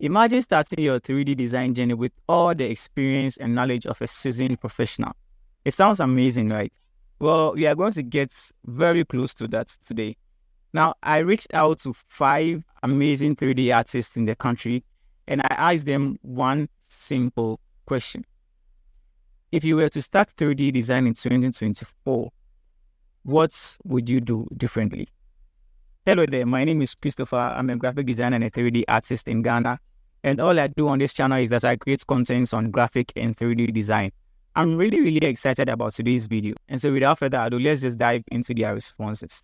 Imagine starting your 3D design journey with all the experience and knowledge of a seasoned professional. It sounds amazing, right? Well, we are going to get very close to that today. Now, I reached out to 5 amazing 3D artists in the country, and I asked them one simple question. If you were to start 3D design in 2024, what would you do differently? Hello there, my name is Christopher. I'm a graphic designer and a 3D artist in Ghana. And all I do on this channel is that I create contents on graphic and 3D design. I'm really excited about today's video. And so without further ado, let's just dive into their responses.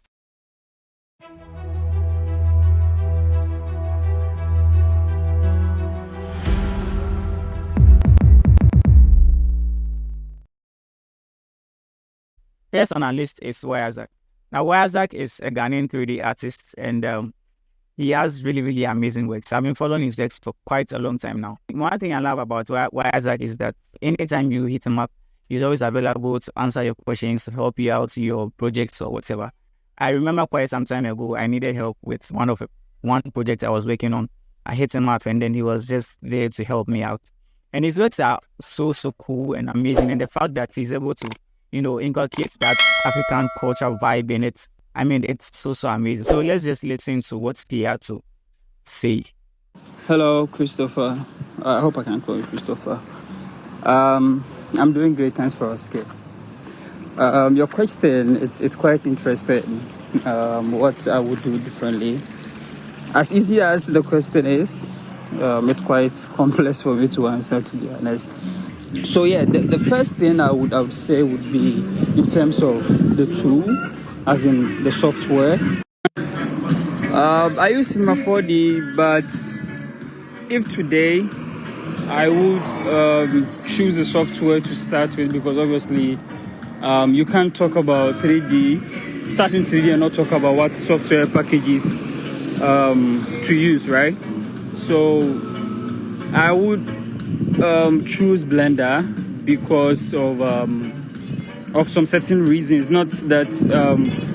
First on our list is Wayazak. Now, Wayazak is a Ghanaian 3D artist, and he has really amazing works. I've been following his works for quite a long time now. One thing I love about Wayazak is that anytime you hit him up, he's always available to answer your questions, to help you out your projects or whatever. I remember quite some time ago, I needed help with one project I was working on. I hit him up, and then he was just there to help me out. And his works are so cool and amazing. And the fact that he's able to inculcates that African culture vibe in it. I mean, it's so amazing. So let's just listen to what he had to say. Hello, Christopher. I hope I can call you Christopher. I'm doing great. Thanks for asking. Your question, it's quite interesting. What I would do differently. As easy as the question is, it's quite complex for me to answer, to be honest. So yeah, the first thing I would say would be in terms of the tool, as in the software. I use Cinema 4D, but if today I would choose the software to start with, because obviously you can't talk about 3D, starting 3D and not talk about what software packages to use, right? So I would choose Blender because of some certain reasons. Not that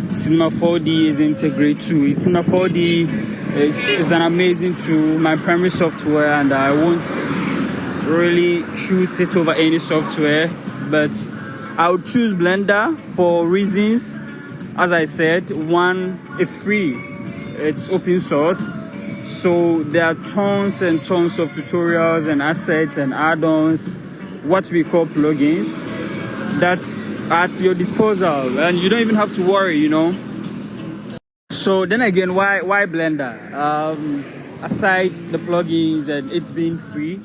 Cinema 4D isn't a great tool. Cinema 4D is an amazing tool, my primary software, and I won't really choose it over any software. But I would choose Blender for reasons. As I said, one, it's free, it's open source. So there are tons and tons of tutorials and assets and add-ons, what we call plugins, that's at your disposal, and you don't even have to worry, So then again, why Blender? Aside the plugins and it's being free,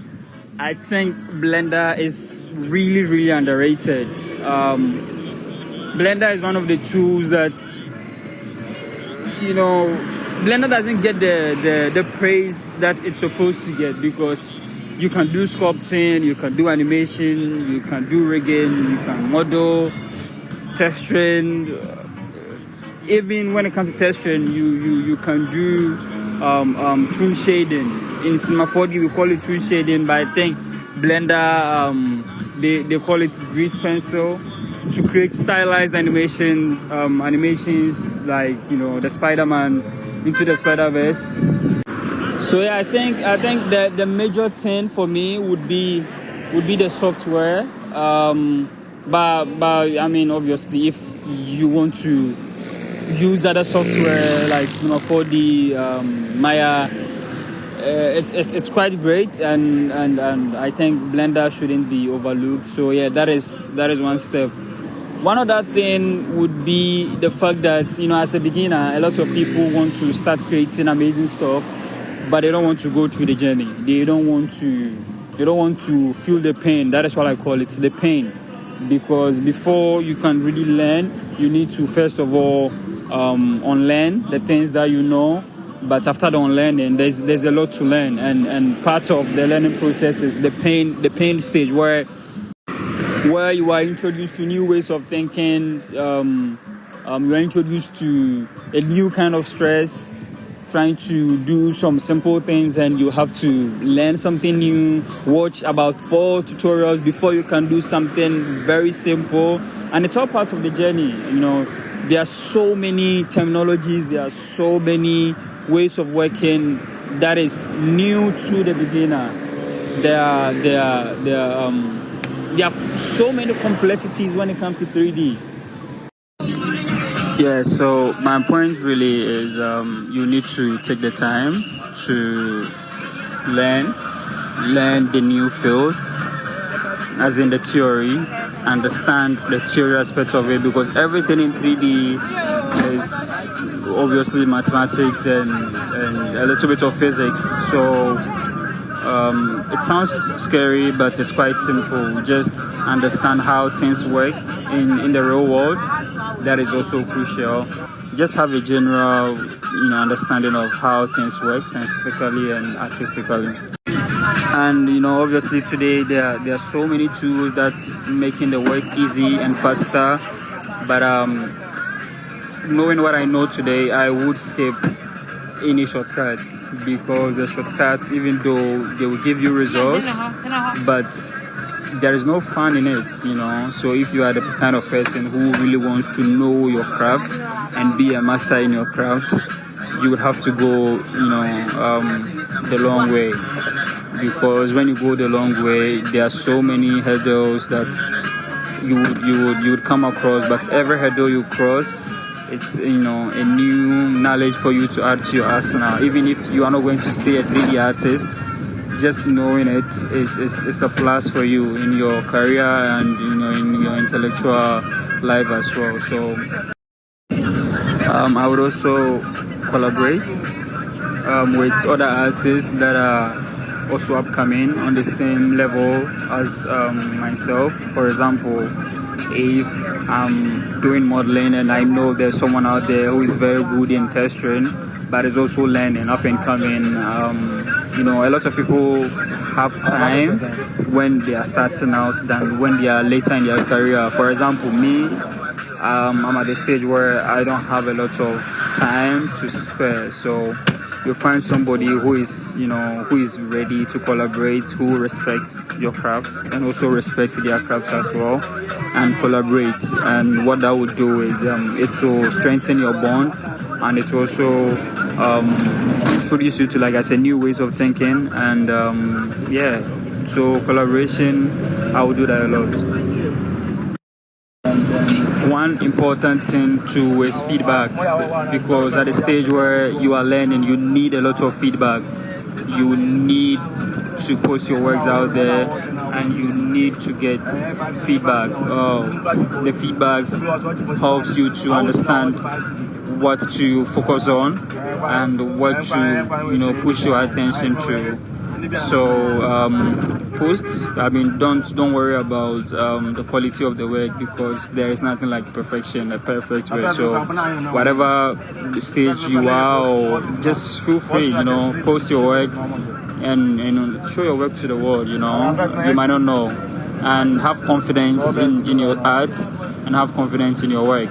I think Blender is really underrated. Blender is one of the tools that, Blender doesn't get the praise that it's supposed to get, because you can do sculpting, you can do animation, you can do rigging, you can model, texturing. Even when it comes to texturing, you can do tool shading. In Cinema 4D we call it tool shading, but I think Blender they call it grease pencil, to create stylized animations like the Spider-Man Into the Spider-Verse. So yeah, I think that the major thing for me would be the software. But I mean, obviously, if you want to use other software like Cinema 4D, Maya, it's quite great, and I think Blender shouldn't be overlooked. So yeah, that is one step. One other thing would be the fact that, as a beginner, a lot of people want to start creating amazing stuff, but they don't want to go through the journey. They don't want to feel the pain. That is what I call it, the pain. Because before you can really learn, you need to first of all unlearn the things that you know. But after the unlearning, there's a lot to learn, and part of the learning process is the pain stage where you are introduced to new ways of thinking. You are introduced to a new kind of stress, trying to do some simple things, and you have to learn something new, watch about 4 tutorials before you can do something very simple. And it's all part of the journey. There are so many terminologies, there are so many ways of working that is new to the beginner. There are so many complexities when it comes to 3D. Yeah, so my point really is you need to take the time to learn the new field, as in the theory, understand the theory aspect of it, because everything in 3D is obviously mathematics and a little bit of physics. So it sounds scary, but it's quite simple. Just understand how things work in the real world. That is also crucial. Just have a general, understanding of how things work scientifically and artistically. And obviously today there are so many tools that's making the work easy and faster. But knowing what I know today, I would skip any shortcuts, because the shortcuts, even though they will give you results, but there is no fun in it. So if you are the kind of person who really wants to know your craft and be a master in your craft, you would have to go the long way, because when you go the long way, there are so many hurdles that you would come across. But every hurdle you cross, it's a new knowledge for you to add to your arsenal. Even if you are not going to stay a 3D artist, just knowing it is a plus for you in your career and in your intellectual life as well. So I would also collaborate with other artists that are also upcoming on the same level as myself. For example, if I'm doing modeling and I know there's someone out there who is very good in texturing but is also learning, up and coming, a lot of people have time when they are starting out than when they are later in their career. For example, me, I'm at the stage where I don't have a lot of time to spare, so you find somebody who is ready to collaborate, who respects your craft and also respects their craft as well, and collaborate. And what that would do is it will strengthen your bond, and it will also introduce you to, like I said, new ways of thinking. And so collaboration, I would do that a lot. One important thing too is feedback, because at the stage where you are learning, you need a lot of feedback. You need to post your works out there, and you need to get feedback. The feedbacks helps you to understand what to focus on and what to push your attention to. So don't worry about the quality of the work, because there is nothing like perfection, a perfect work. So whatever the stage you are, or just feel free, post your work and show your work to the world. You might not know, and have confidence in your art and have confidence in your work.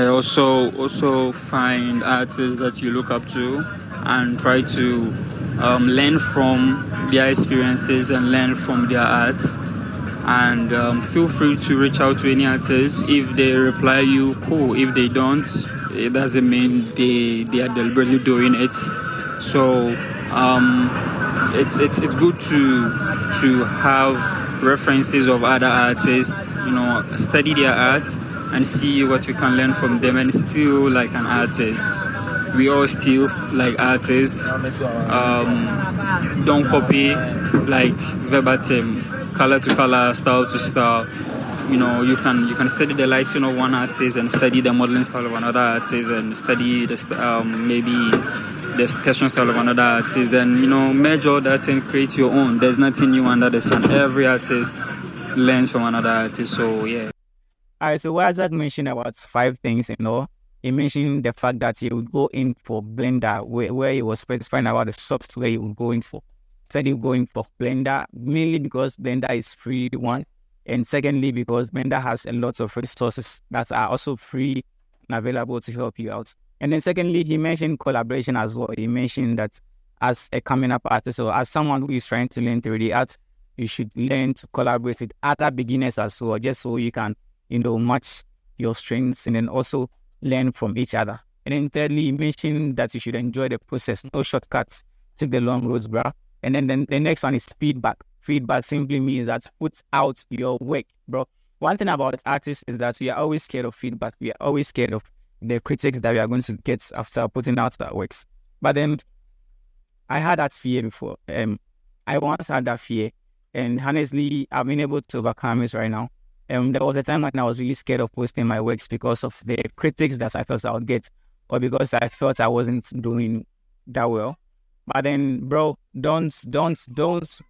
Also find artists that you look up to and try to learn from their experiences and learn from their art. And feel free to reach out to any artist. If they reply you, cool. If they don't, it doesn't mean they are deliberately doing it. So it's good to have references of other artists, study their art and see what you can learn from them, and still like an artist. We all still like artists. Don't copy like verbatim, color to color, style to style. You can study the lighting of one artist and study the modeling style of another artist, and study the maybe the texture style of another artist. Then merge all that and create your own. There's nothing new under the sun. Every artist learns from another artist. So yeah. All right, so Isaac mentioned about 5 things, He mentioned the fact that he would go in for Blender, where he was specifying about the software he would go in for. Said he would go in for Blender, mainly because Blender is free, one, and secondly, because Blender has a lot of resources that are also free and available to help you out. And then secondly, he mentioned collaboration as well. He mentioned that as a coming up artist, or as someone who is trying to learn 3D art, you should learn to collaborate with other beginners as well, just so you can match your strengths and then also learn from each other. And then thirdly, you mentioned that you should enjoy the process, no shortcuts, take the long roads, bro. And then the next one is feedback. Feedback simply means that put out your work, bro. One thing about artists is that we are always scared of feedback. We are always scared of the critics that we are going to get after putting out our works. But then I had that fear before. I once had that fear, and honestly, I've been able to overcome it right now. There was a time when I was really scared of posting my works because of the critics that I thought I would get, or because I thought I wasn't doing that well. But then, bro, don't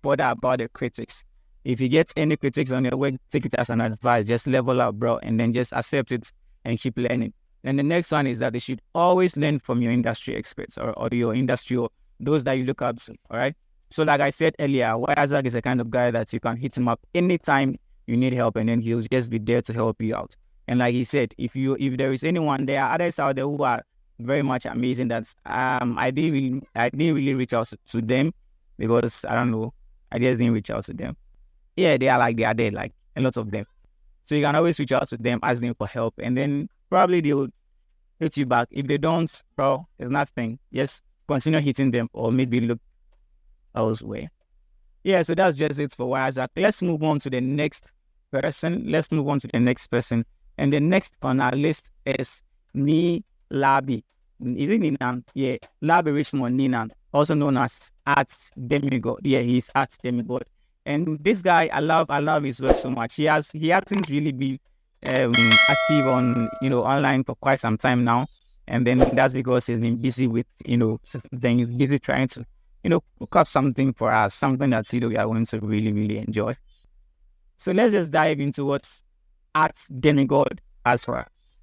bother about the critics. If you get any critics on your work, take it as an advice. Just level up, bro, and then just accept it and keep learning. And the next one is that they should always learn from your industry experts or your industry, or those that you look up to. All right. So, like I said earlier, Isaac is the kind of guy that you can hit him up anytime you need help, and then he'll just be there to help you out. And like he said, if there is anyone, there are others out there who are very much amazing that I didn't really reach out to them because I don't know, I just didn't reach out to them. Yeah, they are there, like a lot of them. So you can always reach out to them, ask them for help, and then probably they'll hit you back. If they don't, bro, it's nothing. Just continue hitting them, or maybe look elsewhere. Yeah, so that's just it for Isaac. Let's move on to the next person. And the next on our list is Labi. Is it Ninan? Yeah, Labi Richmond Ninan, also known as Arts Demigod. Yeah, he's Arts Demigod. And this guy, I love his work so much. He hasn't really been active on online for quite some time now, and then that's because he's been busy with things, busy trying to cook up something for us, something that we are going to really, really enjoy. So let's just dive into what Arts Demigod has for us.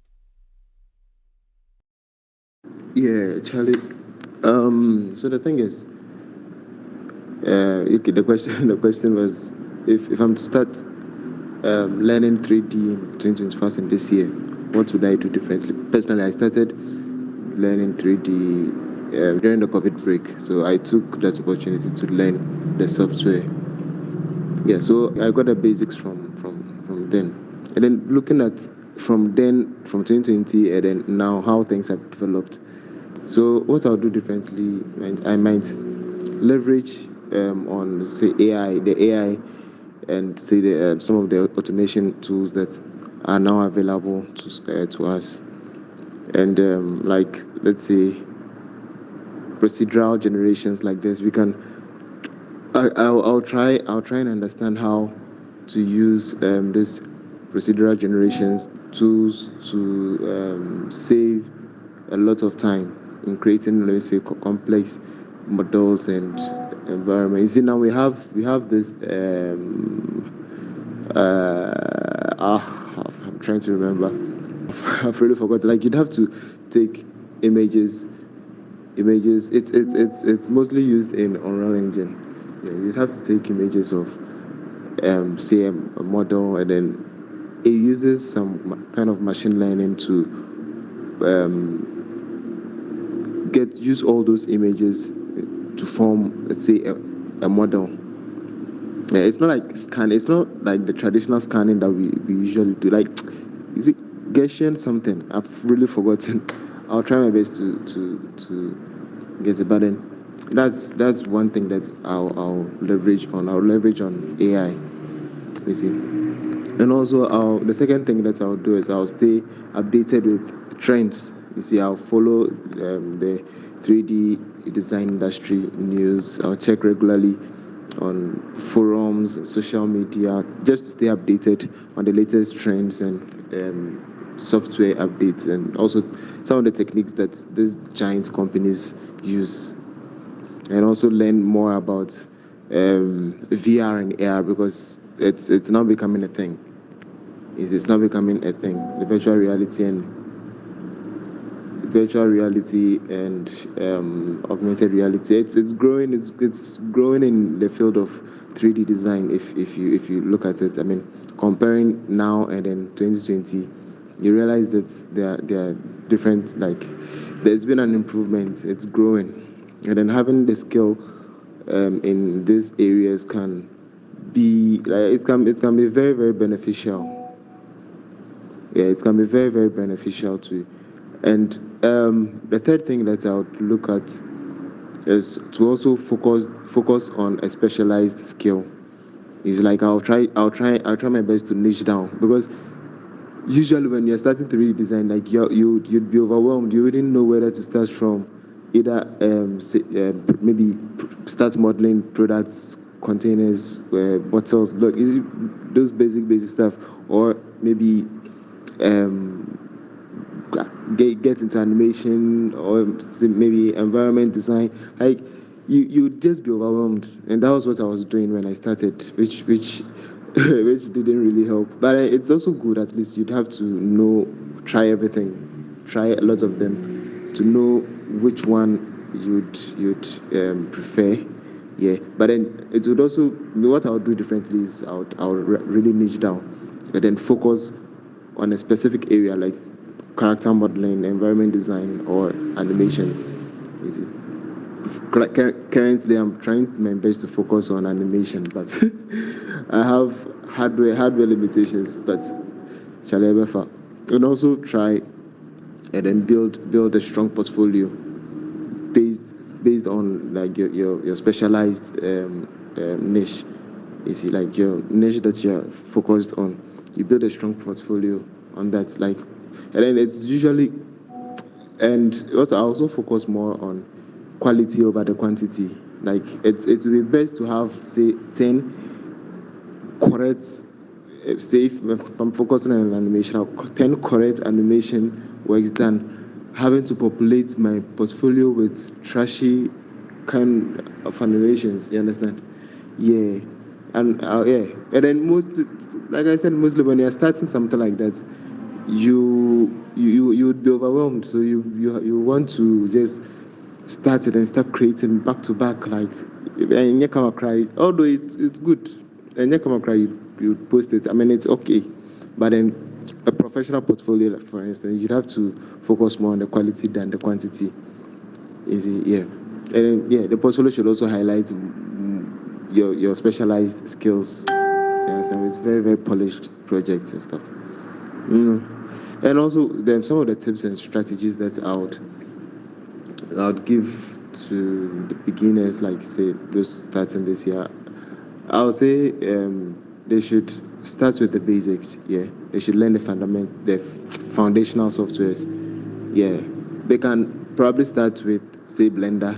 Yeah, Charlie. So the thing is, okay, the question was if I'm to start learning 3D in 2021 in this year, what would I do differently? Personally, I started learning 3D during the COVID break, so I took that opportunity to learn the software. Yeah, so I got the basics from then, and then looking at from 2020, and then now how things have developed. So what I'll do differently, I might leverage on say the AI, and say some of the automation tools that are now available to us, and like let's say procedural generations like this. We can. I'll try and understand how to use this procedural generations tools to save a lot of time in creating, let's say, complex models and environments. You see, now we have this. I'm trying to remember. I've really forgotten. Like, you'd have to take images. It's mostly used in Unreal Engine. Yeah, you'd have to take images of, say, a model, and then it uses some kind of machine learning to use all those images to form, let's say, a model. Yeah, it's not like scan. It's not like the traditional scanning that we usually do. Like, is it Gaussian something? I've really forgotten. I'll try my best to get it, but then that's one thing that I'll leverage on. I'll leverage on AI. You see, and also the second thing that I'll do is I'll stay updated with trends. You see, I'll follow the 3D design industry news. I'll check regularly on forums, social media, just to stay updated on the latest trends and software updates, and also some of the techniques that these giant companies use, and also learn more about VR and AR, because it's now becoming a thing. It's now becoming a thing. The virtual reality and augmented reality. It's growing. It's growing in the field of 3D design. If you look at it, I mean, comparing now and then 2020, you realize that there are different. Like, there's been an improvement. It's growing, and then having the skill in these areas can be it can be very, very beneficial. Yeah, it can be very, very beneficial to you. And The third thing that I would look at is to also focus on a specialized skill. It's like I'll try my best to niche down, because usually when you're starting 3D design, like you'd be overwhelmed. You wouldn't know whether to start from. Either maybe start modeling products, containers, bottles, look, is it those basic stuff, or maybe um, get into animation, or maybe environment design. Like you'd just be overwhelmed, and that was what I was doing when I started, which which didn't really help. But it's also good. At least you'd have to know, try everything, try a lot of them, to know which one you'd prefer. Yeah, but then it would also, what I would do differently is I would really niche down, and then focus on a specific area, like character modeling, environment design, or animation. You see, currently I'm trying my best to focus on animation, but I have hardware limitations. But shall I ever? And also try and then build a strong portfolio based on like your specialized niche. You see, like your niche that you're focused on, you build a strong portfolio on that. Like, and then it's usually, and what I also focus more on quality over the quantity. Like it will be best to have, say, 10 correct, say if I'm focusing on an animation, 10 correct animation works done. Having to populate my portfolio with trashy kind of animations, you understand? Yeah. And yeah. And then mostly, like I said, mostly when you're starting something like that, you would be overwhelmed. So you want to just start it and start creating back to back, like, and you come and cry. Although it's good, and you come and cry, you post it. I mean, it's okay, but then a professional portfolio, like, for instance, you'd have to focus more on the quality than the quantity. Is it? Yeah, and then, yeah, the portfolio should also highlight your specialized skills. You understand? It's very polished projects and stuff. And also, then some of the tips and strategies that I would give to the beginners, like say those starting this year. I would say they should start with the basics. Yeah, they should learn the foundational softwares. Yeah, they can probably start with, say, Blender,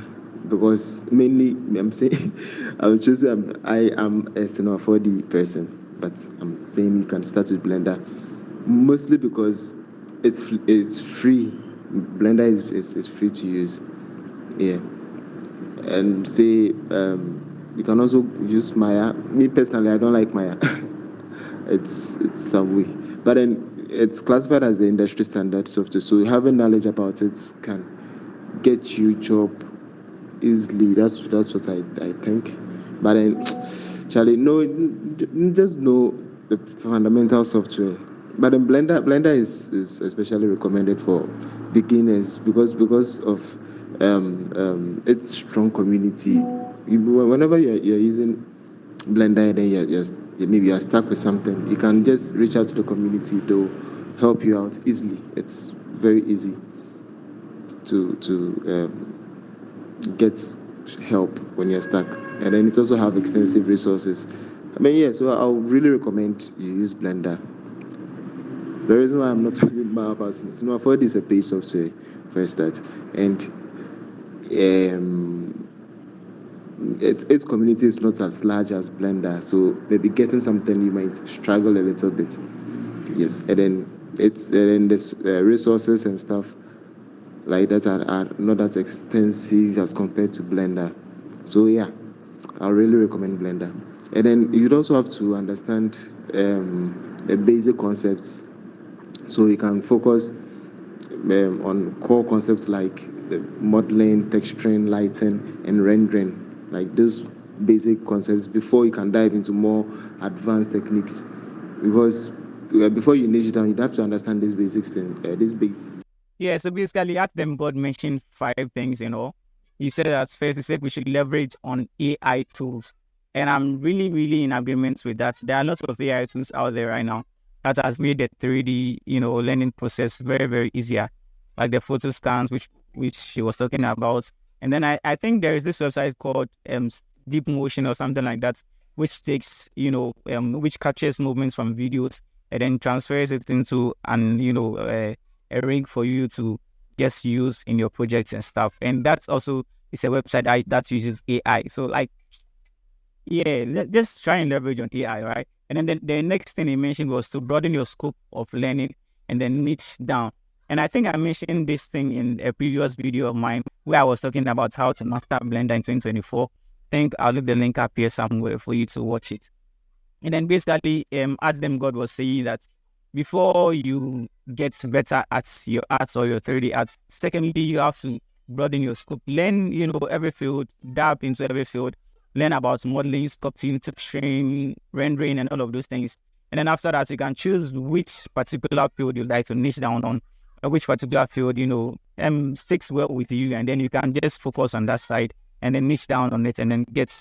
because mainly I'm saying I'm choosing I am a Cinema 4D person, but I'm saying you can start with Blender, mostly because it's free. Blender is free to use. Yeah, and say you can also use Maya. Me personally, I don't like Maya. It's some way, but then it's classified as the industry standard software. So having knowledge about it can get you job easily. That's what I think. But then, Charlie, no, just know the fundamental software. But then Blender is especially recommended for beginners, because of its strong community. Whenever you're using Blender, and then maybe you're stuck with something, you can just reach out to the community. They'll help you out easily. It's very easy to get help when you're stuck. And then it also have extensive resources. I mean, yeah, so I'll really recommend you use Blender. The reason why I'm not talking about Cinema 4D is a paid software for a start, and its community is not as large as Blender, so maybe getting something you might struggle a little bit. Yes, and then there's resources and stuff like that are not that extensive as compared to Blender. So yeah, I really recommend Blender. And then you'd also have to understand the basic concepts, so you can focus on core concepts like the modeling, texturing, lighting, and rendering, like those basic concepts, before you can dive into more advanced techniques. Because before you niche down, you'd have to understand these basics things, these big. Yeah, so basically, at them, God mentioned 5 things, He said that first, he said we should leverage on AI tools. And I'm really in agreement with that. There are lots of AI tools out there right now that has made the 3D, learning process very easier. like the photo scans, which she was talking about. And then I think there is this website called Deep Motion or something like that, which takes, which captures movements from videos and then transfers it into a rig for you to just use in your projects and stuff. And that's also is a website that uses AI. So like, yeah, just try and leverage on AI, right? And then the next thing he mentioned was to broaden your scope of learning and then niche down. And I think I mentioned this thing in a previous video of mine where I was talking about how to master Blender in 2024. I think I'll leave the link up here somewhere for you to watch it. And then basically, as them God was saying that before you get better at your arts or your 3D arts, secondly, you have to broaden your scope. Learn, every field, dab into every field, learn about modeling, sculpting, texturing, rendering, and all of those things. And then after that, you can choose which particular field you'd like to niche down on, or which particular field, sticks well with you. And then you can just focus on that side and then niche down on it and then get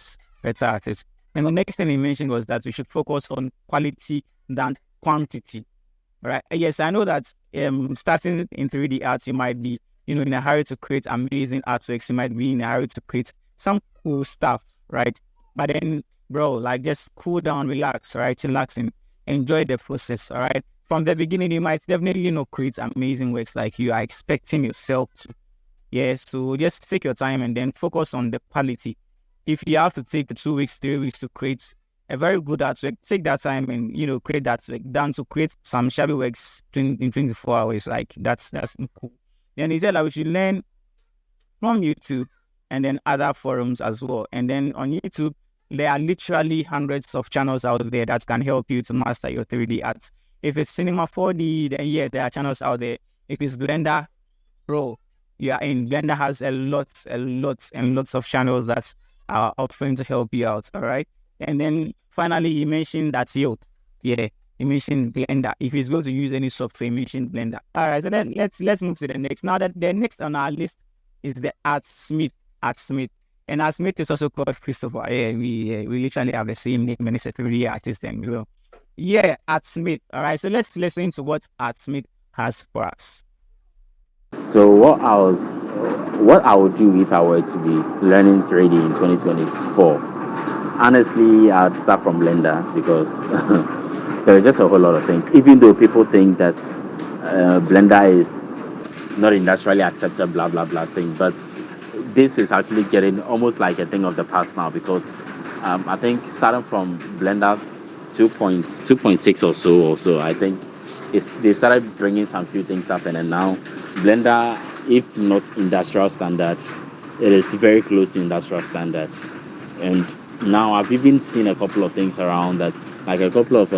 better at it. And the next thing he mentioned was that we should focus on quality than quantity. Right? Yes, I know that starting in 3D arts, you might be, in a hurry to create amazing artworks. You might be in a hurry to create some cool stuff, right? But then, bro, like just cool down, relax, right? Relax and enjoy the process, all right? From the beginning, you might definitely, create amazing works like you are expecting yourself to. Yeah, so just take your time and then focus on the quality. If you have to take the 2 weeks, 3 weeks to create a very good artwork, take that time and create that work. Than to create some shabby works in 24 hours. Like that's cool. And he said that we should learn from YouTube and then other forums as well. And then on YouTube, there are literally hundreds of channels out there that can help you to master your 3D arts. If it's Cinema 4D, then yeah, there are channels out there. If it's Blender, bro, yeah, and Blender has lots of channels that are offering to help you out. All right. And then finally, he mentioned that he mentioned Blender. If he's going to use any software, he mentioned Blender. All right, so then let's move to the next. Now that the next on our list is the Artsmith. And Artsmith is also called Christopher. Yeah, we literally have the same name, and it's a 3D artist. Then we will. Yeah, Artsmith. All right, so let's listen to what Artsmith has for us. So what I would do if I were to be learning 3D in 2024? Honestly, I'd start from Blender because there's just a whole lot of things. Even though people think that Blender is not industrially accepted, blah blah blah thing, but this is actually getting almost like a thing of the past now because I think starting from Blender 2.6 or so, I think they started bringing some few things up, and then now Blender, if not industrial standard, it is very close to industrial standard. And now I've even seen a couple of things around that, like a couple of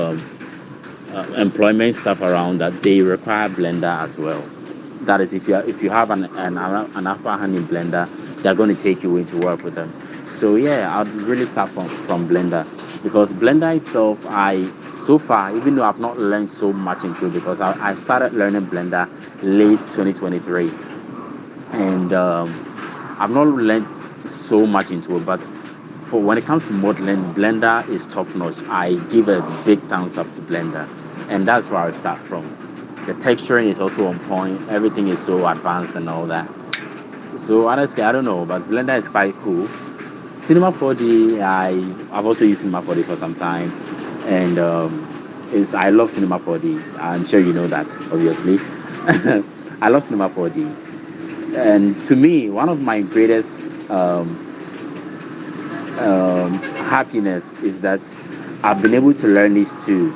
employment stuff around that they require Blender as well. That is, if you have an upper hand in Blender, they're going to take you in to work with them. So yeah, I'd really start from Blender because Blender itself, so far, even though I've not learned so much into it because I started learning Blender late 2023, and I've not learned so much into it, but for when it comes to modeling, Blender is top notch. I give a big thumbs up to Blender, and that's where I start from. The texturing is also on point. Everything is so advanced and all that. So honestly, I don't know, but Blender is quite cool. Cinema 4D, I've also used Cinema 4D for some time, and I love Cinema 4D. I'm sure you know that, obviously. I love Cinema 4D, and to me, one of my greatest happiness is that I've been able to learn these two.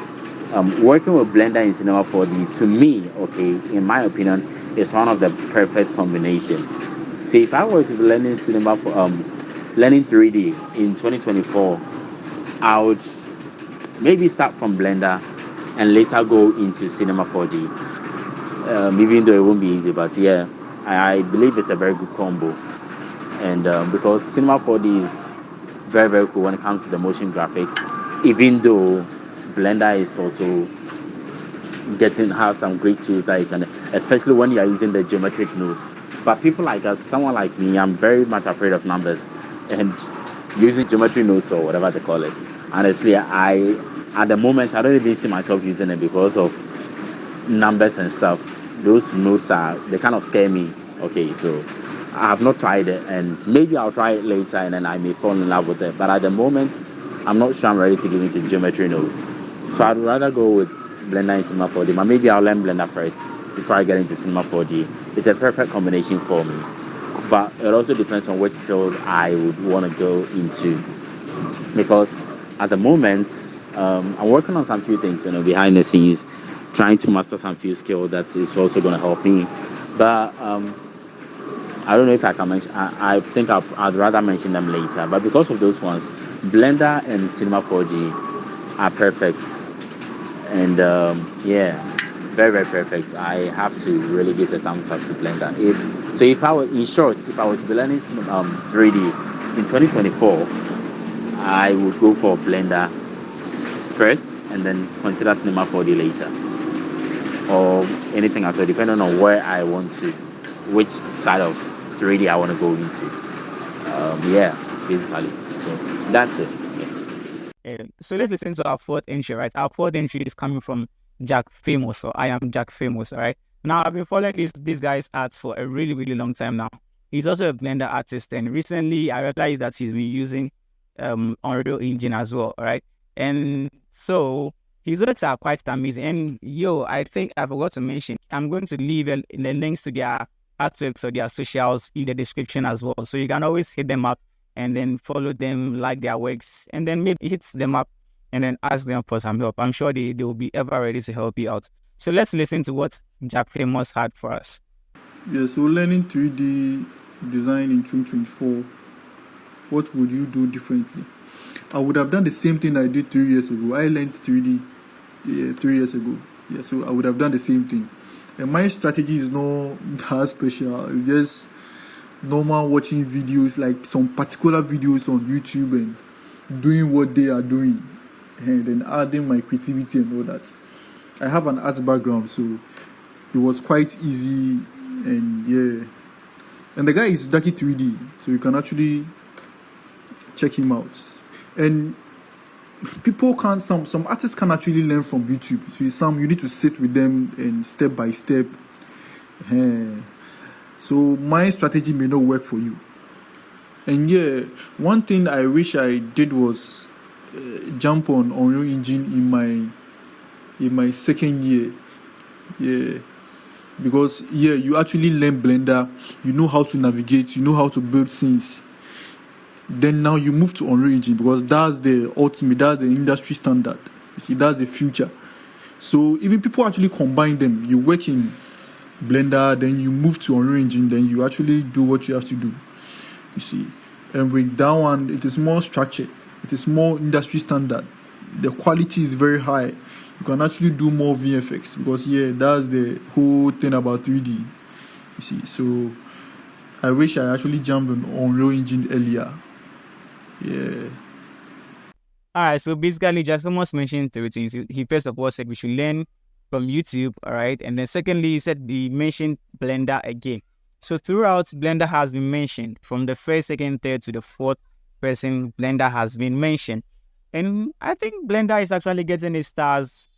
Working with Blender in Cinema 4D, to me, okay, in my opinion, is one of the perfect combination. See, if I were to be learning learning 3D in 2024, I would maybe start from Blender and later go into Cinema 4D. Even though it won't be easy, but yeah, I believe it's a very good combo. And because Cinema 4D is very, very cool when it comes to the motion graphics, even though Blender is also has some great tools that you can, especially when you are using the geometric nodes. But people like us, someone like me, I'm very much afraid of numbers and using geometry nodes or whatever they call it. Honestly, at the moment, I don't even see myself using it because of numbers and stuff. those notes they kind of scare me. Okay, so I have not tried it, and maybe I'll try it later, and then I may fall in love with it. But at the moment, I'm not sure I'm ready to get into geometry notes. So I'd rather go with Blender and Cinema 4D. But maybe I'll learn Blender first before I get into Cinema 4D. It's a perfect combination for me. But it also depends on which field I would want to go into, because at the moment I'm working on some few things, behind the scenes, trying to master some few skills that is also going to help me. But I don't know if I can mention. I think I'd rather mention them later. But because of those ones, Blender and Cinema 4D are perfect, and yeah, very very perfect. I have to really give a thumbs up to Blender. If I were, in short, if I were to be learning 3D in 2024, I would go for Blender first and then consider Cinema 4D later, or anything at all, depending on where I want to, which side of 3D I want to go into. Yeah, basically. So that's it. So let's listen to our fourth entry, right? Our fourth entry is coming from Jack Famous, or I am Jack Famous, all right? Now, I've been following this guy's arts for a really, really long time now. He's also a Blender artist, and recently I realized that he's been using Unreal Engine as well, all right? And so his works are quite amazing. And I think I forgot to mention, I'm going to leave the links to their artworks or their socials in the description as well. So you can always hit them up and then follow them, like their works, and then maybe hit them up and then ask them for some help. I'm sure they will be ever ready to help you out. So let's listen to what Jack Famous had for us. Yeah, so learning 3D design in 2024, what would you do differently? I would have done the same thing I did 3 years ago. I learned 3D 3 years ago. Yeah, so I would have done the same thing. And my strategy is not that special. It's just normal watching videos, like some particular videos on YouTube, and doing what they are doing, and then adding my creativity and all that. I have an art background, so it was quite easy. And yeah, and the guy is Ducky 3D, so you can actually check him out. And people can, some artists can actually learn from YouTube. So some you need to sit with them and step by step. So my strategy may not work for you. And yeah, one thing I wish I did was jump on Unreal Engine in my second year. Yeah, because you actually learn Blender, you know how to navigate, you know how to build scenes. Then now you move to Unreal Engine, because that's the ultimate, that's the industry standard. You see, that's the future. So even people actually combine them. You work in Blender, then you move to Unreal Engine, then you actually do what you have to do. You see, and with that one, it is more structured. It is more industry standard. The quality is very high. You can actually do more VFX, because that's the whole thing about 3D. You see, so I wish I actually jumped on Unreal Engine earlier. Yeah. All right, so basically, just almost mentioned three things. He first of all said we should learn from YouTube, all right? And then secondly, he mentioned Blender again. So throughout, Blender has been mentioned. From the first, second, third to the fourth person, Blender has been mentioned. And I think Blender is actually getting its stars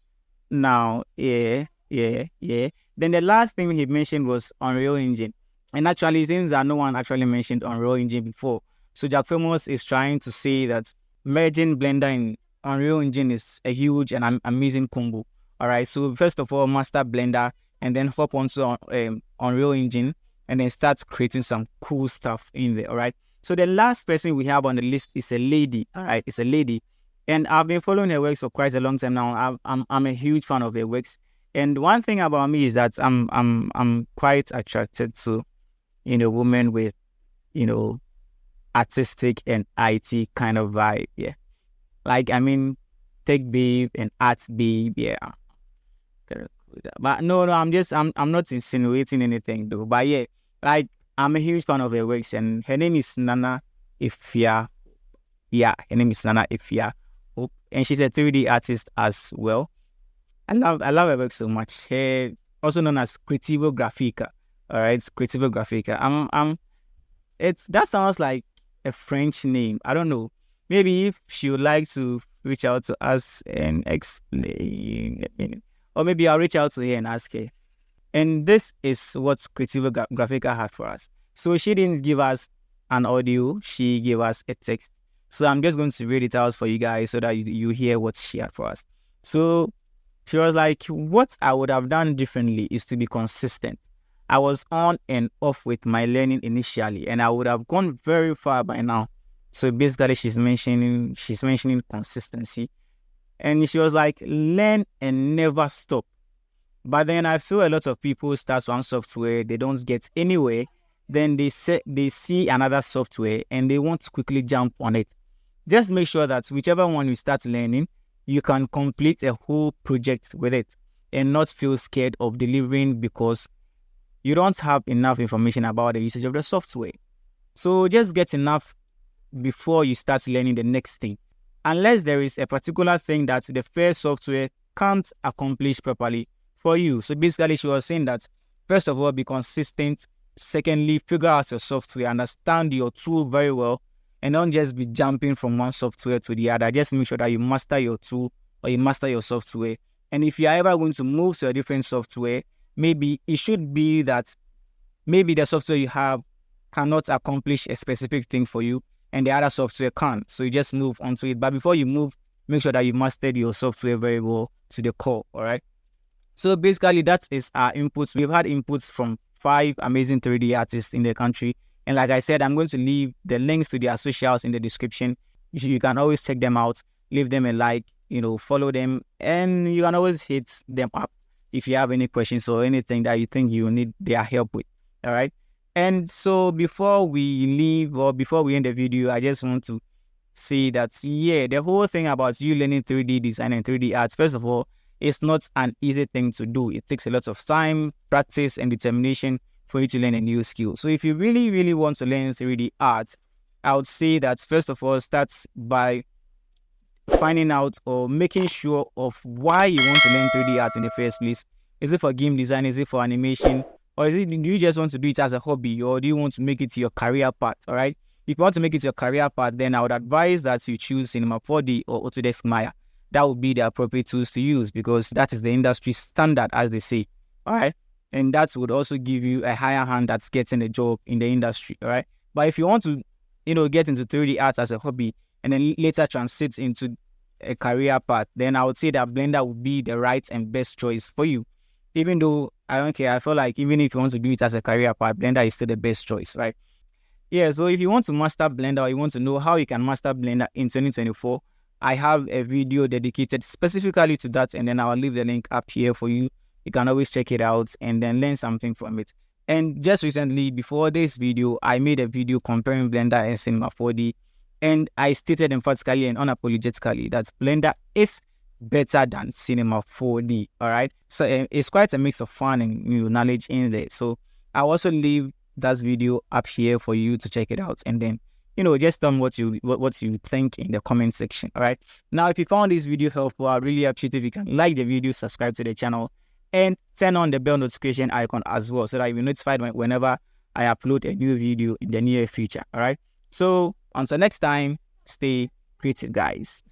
now. Yeah. Then the last thing he mentioned was Unreal Engine. And actually, it seems that no one actually mentioned Unreal Engine before. So Jack Famous is trying to say that merging Blender and Unreal Engine is a huge and amazing combo. All right, so first of all, master Blender and then hop onto Unreal Engine and then start creating some cool stuff in there. All right, so the last person we have on the list is a lady. All right, it's a lady, and I've been following her works for quite a long time now. I'm a huge fan of her works, and one thing about me is that I'm quite attracted to women with artistic and IT kind of vibe. Yeah, like tech babe and art babe. Yeah, but no, I'm not insinuating anything though. But yeah, like I'm a huge fan of her works, and her name is Nana Ifya. Yeah, her name is Nana Ifya, and she's a 3D artist as well. I love her work so much. Her also known as Creativo Grafica. All right, Creativo Grafica. That sounds like a French name. I don't know. Maybe if she would like to reach out to us and explain, or maybe I'll reach out to her and ask her. And this is what Creative Graphica had for us. So she didn't give us an audio, she gave us a text. So I'm just going to read it out for you guys so that you hear what she had for us. So she was like, what I would have done differently is to be consistent. I was on and off with my learning initially, and I would have gone very far by now. So basically, she's mentioning consistency. And she was like, learn and never stop. But then I feel a lot of people start one software, they don't get anywhere, then they see another software and they want to quickly jump on it. Just make sure that whichever one you start learning, you can complete a whole project with it and not feel scared of delivering because you don't have enough information about the usage of the software. So just get enough before you start learning the next thing. Unless there is a particular thing that the first software can't accomplish properly for you. So basically, she was saying that, first of all, be consistent. Secondly, figure out your software, understand your tool very well, and don't just be jumping from one software to the other. Just make sure that you master your tool or you master your software. And if you're ever going to move to a different software, maybe it should be that maybe the software you have cannot accomplish a specific thing for you and the other software can. So you just move onto it. But before you move, make sure that you mastered your software very well to the core, all right? So basically, that is our inputs. We've had inputs from 5 amazing 3D artists in the country. And like I said, I'm going to leave the links to their socials in the description. You can always check them out, leave them a like, follow them, and you can always hit them up if you have any questions or anything that you think you need their help with, all right? And so before we leave or before we end the video, I just want to say that, the whole thing about you learning 3D design and 3D arts, first of all, it's not an easy thing to do. It takes a lot of time, practice, and determination for you to learn a new skill. So if you really, really want to learn 3D art, I would say that first of all, start by finding out or making sure of why you want to learn 3D art in the first place. Is it for game design? Is it for animation? Or do you just want to do it as a hobby? Or do you want to make it your career path? All right. If you want to make it your career path, then I would advise that you choose Cinema 4D or Autodesk Maya. That would be the appropriate tools to use because that is the industry standard, as they say. All right. And that would also give you a higher hand that's getting a job in the industry. All right. But if you want to, get into 3D art as a hobby and then later transit into a career path, then I would say that Blender would be the right and best choice for you. Even though I don't care, I feel like even if you want to do it as a career path, Blender is still the best choice, right? Yeah, so if you want to master Blender or you want to know how you can master Blender in 2024, I have a video dedicated specifically to that, and then I'll leave the link up here for you. You can always check it out and then learn something from it. And just recently, before this video, I made a video comparing Blender and Cinema 4D, and I stated emphatically and unapologetically that Blender is better than Cinema 4D, all right? So it's quite a mix of fun and knowledge in there. So I'll also leave that video up here for you to check it out, and then just tell me what you think in the comment section. All right, now if you found this video helpful, I really appreciate if you can like the video, subscribe to the channel, and turn on the bell notification icon as well so that you'll be notified whenever I upload a new video in the near future. All right, so until next time, stay creative, guys.